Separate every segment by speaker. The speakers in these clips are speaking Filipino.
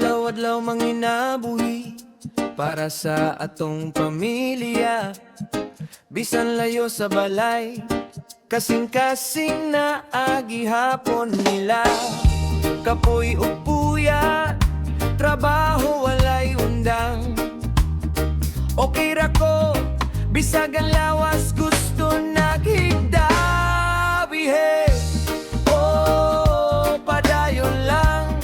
Speaker 1: adlaw-adlaw manginabuhi para sa atong pamilya. Bisan layo sa balay, kasing-kasing na agihapon nila. Kapoy ug puya, trabaho walay undang. Okay ra ko, bisag ang lawas gusto naghigdabi. Hey, oh, padayon lang,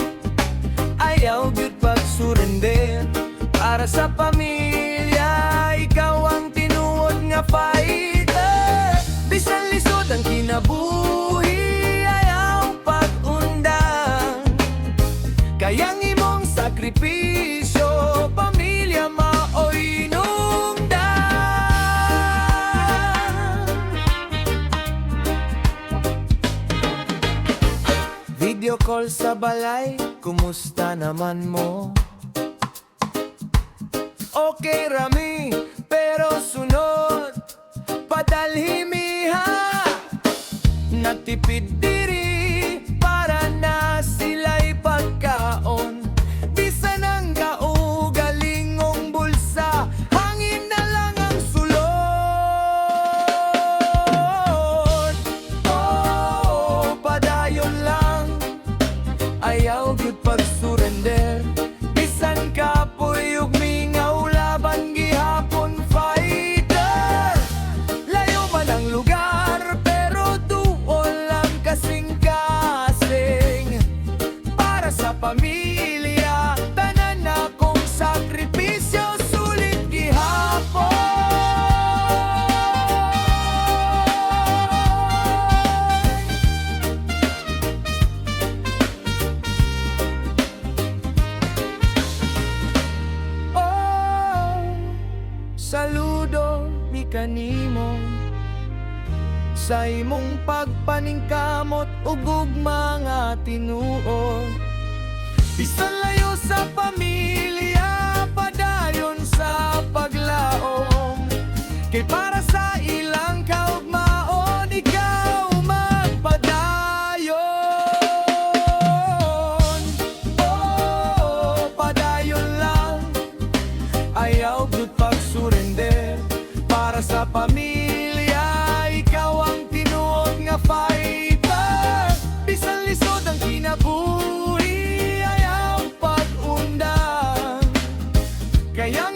Speaker 1: ayaw gyud pagsurrender. Para sa pamilya, ikaw ang tinuod nga fighter. Bisan lisod ang kinabuhi, ayaw pag-undang. Kayang imong sakripisyo, pamilya maoy inungdan. Video call sa balay, kumusta naman mo? Okay rami, pero sunod padalhimiha. Natipid diri para na sila'y pagkaon. Bisan ang kaugalingong bulsa, hangin na lang ang sulod. Oh, padayon lang, ayaw gyud pag-surrender. Bisan kapoy ug mingaw laban gihapon fighter. Layo man ang lugar pero duol lang kasing-kasing. Para sa pamilya, tanan akong sakripisyo sulit gihapon. Saludo mi kanimo sa imong pagpaningkamot ug ugma nga tinuod. Bisan layo sa pamilya, padayon sa paglaom. Kay para sa ilang kaugmaon, ikaw magpadayon. Oh, padayon lang, ayaw gyud pag-surrender. Para sa pamilya, ikaw ang tinuod nga fighter. Bisan lisod ang kinabuhi, ayaw pag-undang. Kaya